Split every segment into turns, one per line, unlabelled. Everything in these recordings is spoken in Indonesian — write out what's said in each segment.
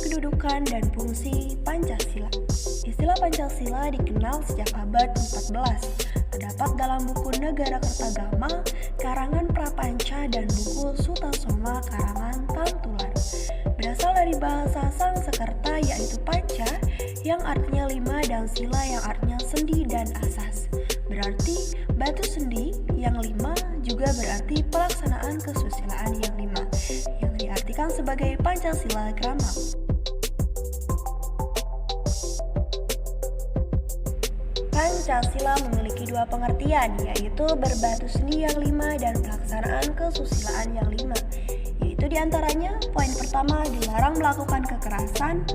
kedudukan dan fungsi Pancasila. Istilah Pancasila dikenal sejak abad 14. Terdapat dalam buku Negara Kertagama, karangan Prapanca dan buku Sutasoma karangan Tantular. Berasal dari bahasa Sangsekerta yaitu panca yang artinya lima dan sila yang artinya sendi dan asas. Berarti batu sendi yang lima juga berarti pelaksanaan kesusilaan yang lima, yang diartikan sebagai Pancasila Grama. Pancasila memiliki dua pengertian, yaitu berbatu sendi yang lima dan pelaksanaan kesusilaan yang lima. Yaitu diantaranya, poin pertama dilarang melakukan kekerasan,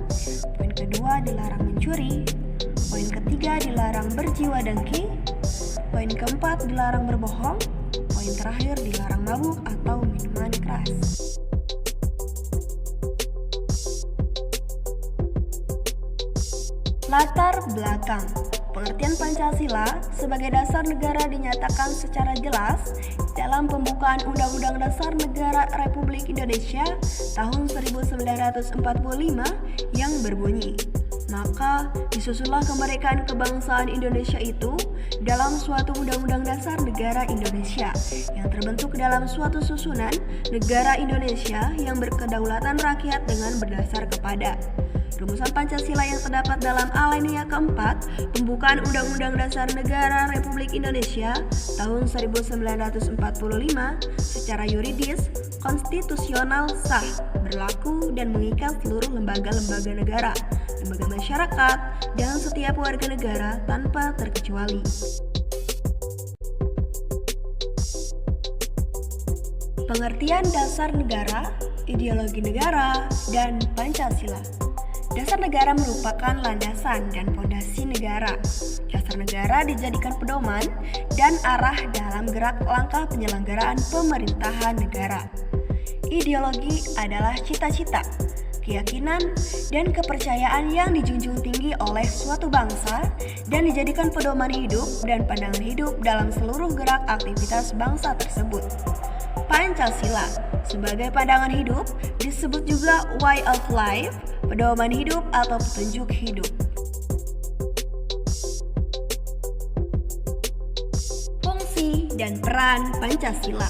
poin kedua dilarang mencuri, poin ketiga dilarang berjiwa dengki, poin keempat dilarang berbohong, poin terakhir dilarang mabuk atau minuman keras. Latar belakang. Pengertian Pancasila sebagai dasar negara dinyatakan secara jelas dalam pembukaan Undang-Undang Dasar Negara Republik Indonesia tahun 1945 yang berbunyi, maka disusunlah kemerdekaan kebangsaan Indonesia itu dalam suatu Undang-Undang Dasar Negara Indonesia yang terbentuk dalam suatu susunan negara Indonesia yang berkedaulatan rakyat dengan berdasar kepada rumusan Pancasila yang terdapat dalam alinea keempat pembukaan Undang-Undang Dasar Negara Republik Indonesia tahun 1945 secara yuridis, konstitusional sah, berlaku dan mengikat seluruh lembaga-lembaga negara, lembaga masyarakat, dan setiap warga negara tanpa terkecuali. Pengertian dasar negara, ideologi negara, dan Pancasila. Dasar negara merupakan landasan dan fondasi negara. Dasar negara dijadikan pedoman dan arah dalam gerak langkah penyelenggaraan pemerintahan negara. Ideologi adalah cita-cita, keyakinan, dan kepercayaan yang dijunjung tinggi oleh suatu bangsa dan dijadikan pedoman hidup dan pandangan hidup dalam seluruh gerak aktivitas bangsa tersebut. Pancasila sebagai pandangan hidup disebut juga way of life, pedoman hidup atau petunjuk hidup. Fungsi dan peran Pancasila.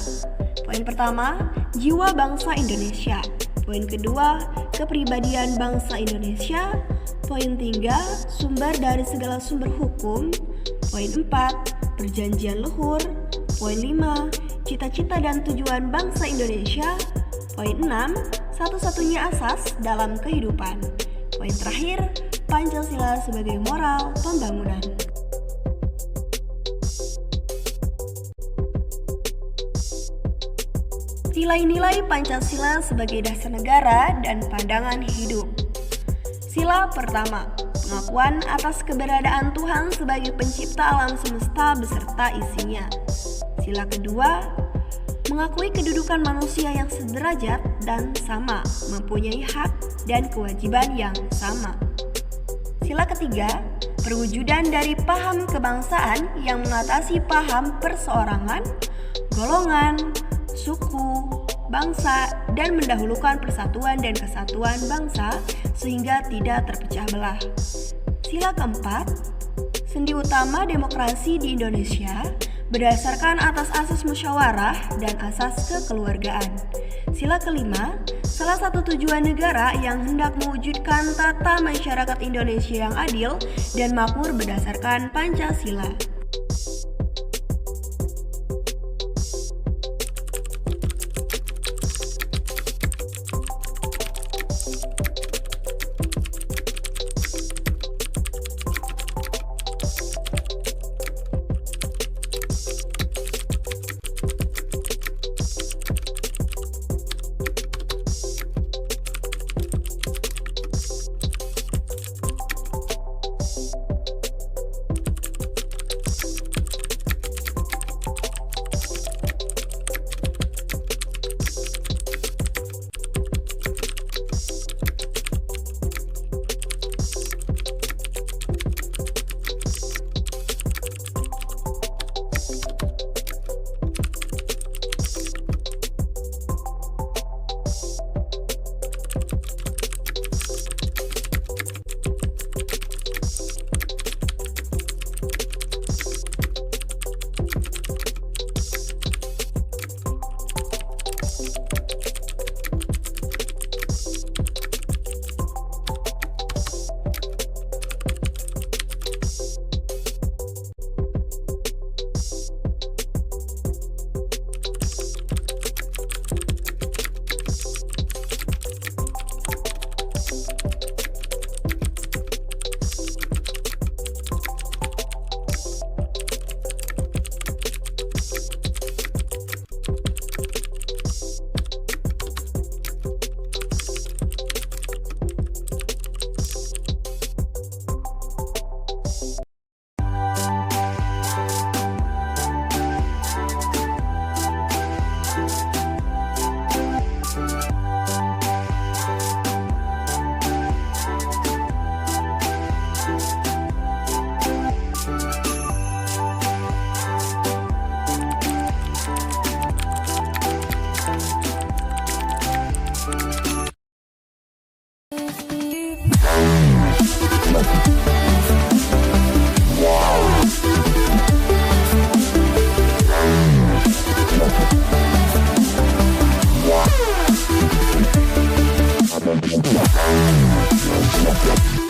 Poin pertama, jiwa bangsa Indonesia. Poin kedua, kepribadian bangsa Indonesia. Poin tiga, sumber dari segala sumber hukum. Poin 4, perjanjian luhur. Poin 5, cita-cita dan tujuan bangsa Indonesia. Poin 6, satu-satunya asas dalam kehidupan. Poin terakhir, Pancasila sebagai moral pembangunan. Nilai-nilai Pancasila sebagai dasar negara dan pandangan hidup. Sila pertama, pengakuan atas keberadaan Tuhan sebagai pencipta alam semesta beserta isinya. Sila kedua, mengakui kedudukan manusia yang sederajat dan sama, mempunyai hak dan kewajiban yang sama. Sila ketiga, perwujudan dari paham kebangsaan yang mengatasi paham perseorangan, golongan, suku, bangsa, dan mendahulukan persatuan dan kesatuan bangsa sehingga tidak terpecah belah. Sila keempat, sendi utama demokrasi di Indonesia berdasarkan atas asas musyawarah dan asas kekeluargaan. Sila kelima, salah satu tujuan negara yang hendak mewujudkan tata masyarakat Indonesia yang adil dan makmur berdasarkan Pancasila.
Wow.